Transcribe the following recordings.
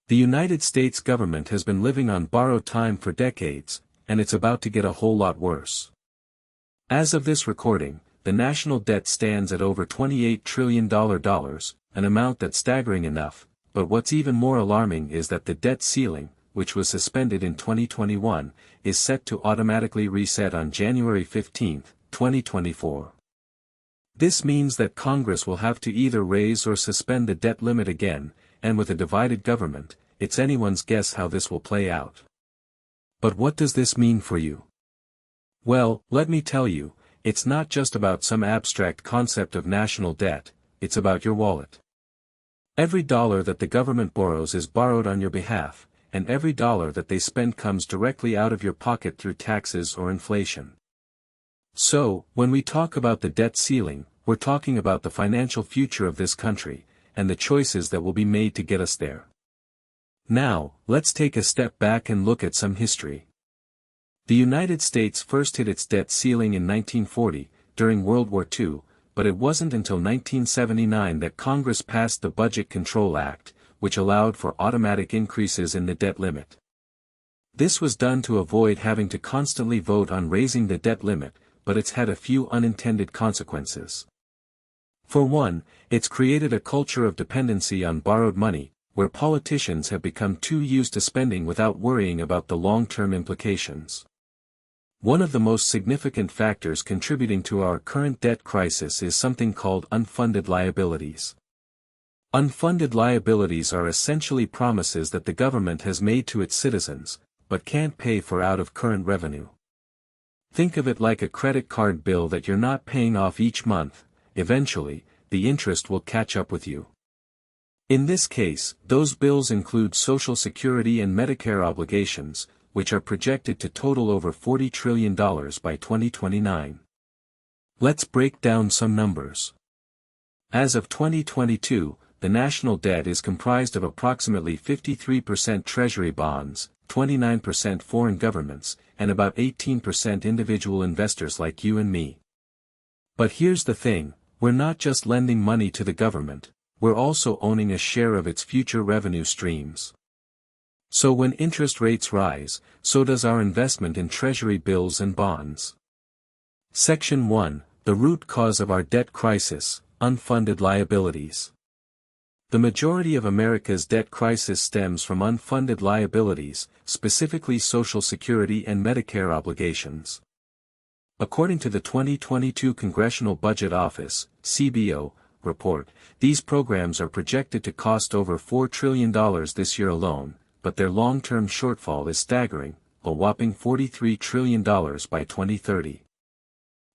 The United States government has been living on borrowed time for decades, and it's about to get a whole lot worse. As of this recording, the national debt stands at over $28 trillion, an amount that's staggering enough, but what's even more alarming is that the debt ceiling, which was suspended in 2021, is set to automatically reset on January 15, 2024. This means that Congress will have to either raise or suspend the debt limit again, and with a divided government, it's anyone's guess how this will play out. But what does this mean for you? Well, let me tell you, it's not just about some abstract concept of national debt, it's about your wallet. Every dollar that the government borrows is borrowed on your behalf, and every dollar that they spend comes directly out of your pocket through taxes or inflation. So, when we talk about the debt ceiling, we're talking about the financial future of this country, and the choices that will be made to get us there. Now, let's take a step back and look at some history. The United States first hit its debt ceiling in 1940, during World War II, but it wasn't until 1979 that Congress passed the Budget Control Act, which allowed for automatic increases in the debt limit. This was done to avoid having to constantly vote on raising the debt limit, but it's had a few unintended consequences. For one, it's created a culture of dependency on borrowed money, where politicians have become too used to spending without worrying about the long-term implications. One of the most significant factors contributing to our current debt crisis is something called unfunded liabilities. Unfunded liabilities are essentially promises that the government has made to its citizens, but can't pay for out of current revenue. Think of it like a credit card bill that you're not paying off each month. Eventually, the interest will catch up with you. In this case, those bills include Social Security and Medicare obligations, which are projected to total over $40 trillion by 2029. Let's break down some numbers. As of 2022, the national debt is comprised of approximately 53% Treasury bonds, 29% foreign governments, and about 18% individual investors like you and me. But here's the thing. We're not just lending money to the government, we're also owning a share of its future revenue streams. So when interest rates rise, so does our investment in treasury bills and bonds. Section 1, the root cause of our debt crisis, unfunded liabilities. The majority of America's debt crisis stems from unfunded liabilities, specifically Social Security and Medicare obligations. According to the 2022 Congressional Budget Office, CBO, report, these programs are projected to cost over $4 trillion this year alone, but their long-term shortfall is staggering, a whopping $43 trillion by 2030.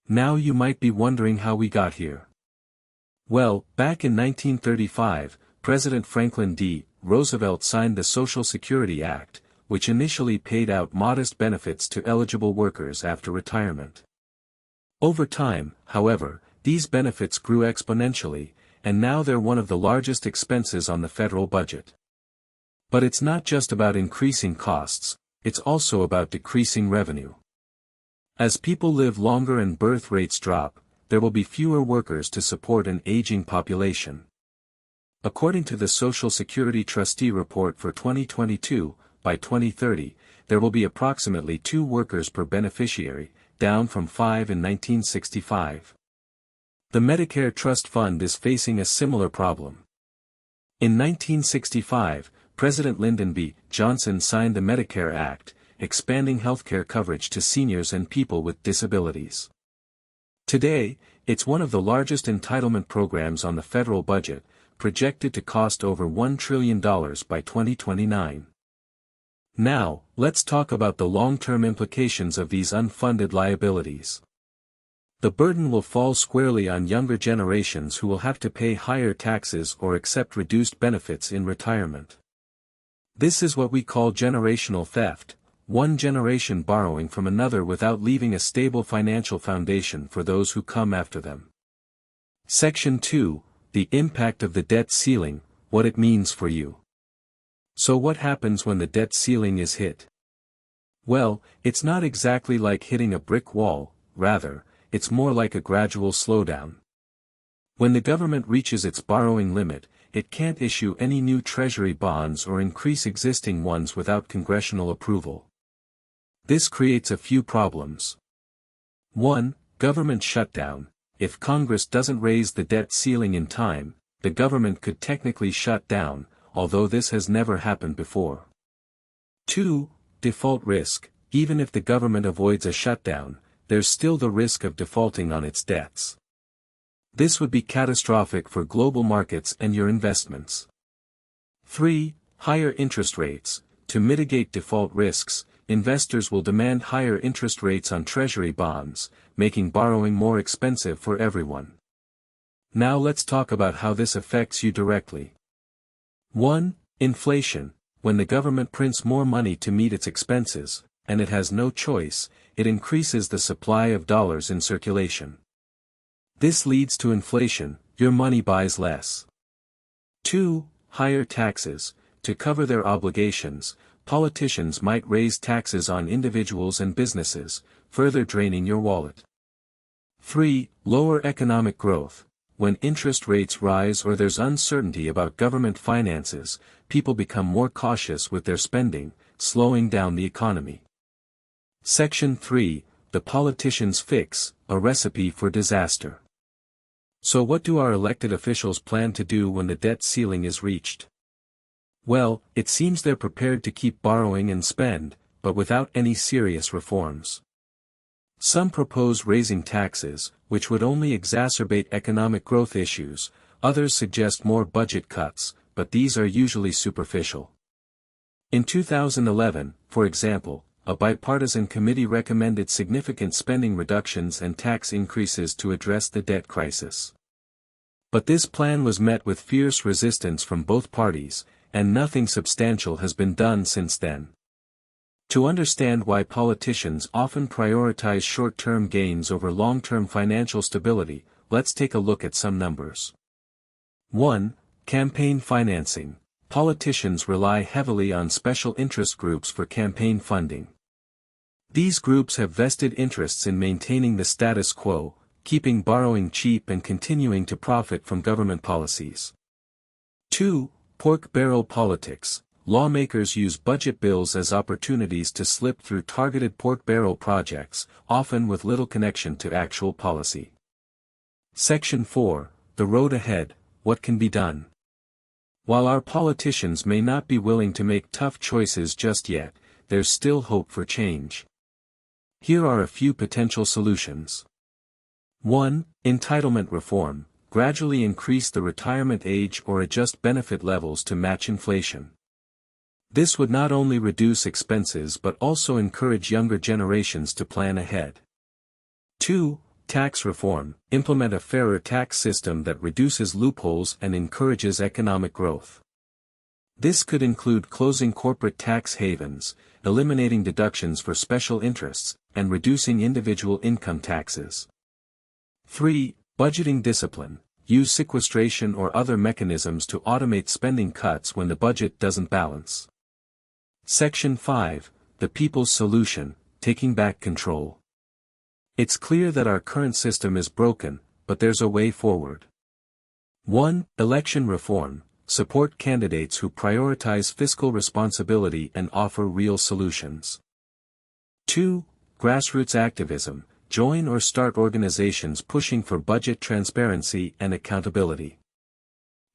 Now you might be wondering how we got here. Well, back in 1935, President Franklin D. Roosevelt signed the Social Security Act, which initially paid out modest benefits to eligible workers after retirement. Over time, however, these benefits grew exponentially, and now they're one of the largest expenses on the federal budget. But it's not just about increasing costs, it's also about decreasing revenue. As people live longer and birth rates drop, there will be fewer workers to support an aging population. According to the Social Security Trustee Report for 2022, by 2030, there will be approximately 2 workers per beneficiary, down from 5 in 1965. The Medicare Trust Fund is facing a similar problem. In 1965, President Lyndon B. Johnson signed the Medicare Act, expanding healthcare coverage to seniors and people with disabilities. Today, it's one of the largest entitlement programs on the federal budget, projected to cost over $1 trillion by 2029. Now, let's talk about the long-term implications of these unfunded liabilities. The burden will fall squarely on younger generations who will have to pay higher taxes or accept reduced benefits in retirement. This is what we call generational theft, one generation borrowing from another without leaving a stable financial foundation for those who come after them. Section 2, the impact of the debt ceiling, what it means for you. So what happens when the debt ceiling is hit? Well, it's not exactly like hitting a brick wall, rather, it's more like a gradual slowdown. When the government reaches its borrowing limit, it can't issue any new treasury bonds or increase existing ones without congressional approval. This creates a few problems. 1. Government shutdown. If Congress doesn't raise the debt ceiling in time, the government could technically shut down, although this has never happened before. 2. Default risk. Even if the government avoids a shutdown, there's still the risk of defaulting on its debts. This would be catastrophic for global markets and your investments. 3. Higher interest rates. To mitigate default risks, investors will demand higher interest rates on treasury bonds, making borrowing more expensive for everyone. Now let's talk about how this affects you directly. 1. Inflation. When the government prints more money to meet its expenses, and it has no choice, it increases the supply of dollars in circulation. This leads to inflation, your money buys less. 2. Higher taxes. To cover their obligations, politicians might raise taxes on individuals and businesses, further draining your wallet. 3. Lower economic growth. When interest rates rise or there's uncertainty about government finances, people become more cautious with their spending, slowing down the economy. Section 3. The Politician's Fix, a Recipe for Disaster. So what do our elected officials plan to do when the debt ceiling is reached? Well, it seems they're prepared to keep borrowing and spend, but without any serious reforms. Some propose raising taxes, which would only exacerbate economic growth issues. Others suggest more budget cuts, but these are usually superficial. In 2011, for example, a bipartisan committee recommended significant spending reductions and tax increases to address the debt crisis. But this plan was met with fierce resistance from both parties, and nothing substantial has been done since then. To understand why politicians often prioritize short-term gains over long-term financial stability, let's take a look at some numbers. 1. Campaign financing. Politicians rely heavily on special interest groups for campaign funding. These groups have vested interests in maintaining the status quo, keeping borrowing cheap and continuing to profit from government policies. 2. Pork barrel politics. Lawmakers use budget bills as opportunities to slip through targeted pork barrel projects, often with little connection to actual policy. Section 4. The road ahead, what can be done? While our politicians may not be willing to make tough choices just yet, there's still hope for change. Here are a few potential solutions. 1. Entitlement reform. Gradually increase the retirement age or adjust benefit levels to match inflation. This would not only reduce expenses but also encourage younger generations to plan ahead. 2. Tax reform. Implement a fairer tax system that reduces loopholes and encourages economic growth. This could include closing corporate tax havens, eliminating deductions for special interests, and reducing individual income taxes. 3. Budgeting discipline. Use sequestration or other mechanisms to automate spending cuts when the budget doesn't balance. Section 5. The People's Solution, Taking Back Control. It's clear that our current system is broken, but there's a way forward. 1. Election reform. Support candidates who prioritize fiscal responsibility and offer real solutions. 2. Grassroots activism. Join or start organizations pushing for budget transparency and accountability.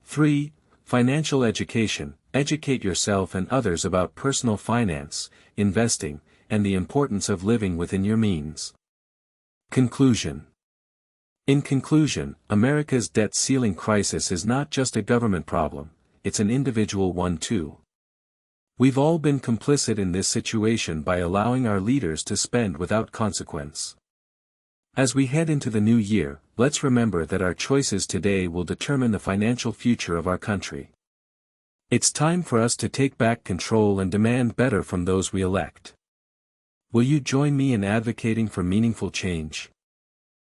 3. Financial education. Educate yourself and others about personal finance, investing, and the importance of living within your means. Conclusion. In conclusion, America's debt ceiling crisis is not just a government problem, it's an individual one too. We've all been complicit in this situation by allowing our leaders to spend without consequence. As we head into the new year, let's remember that our choices today will determine the financial future of our country. It's time for us to take back control and demand better from those we elect. Will you join me in advocating for meaningful change?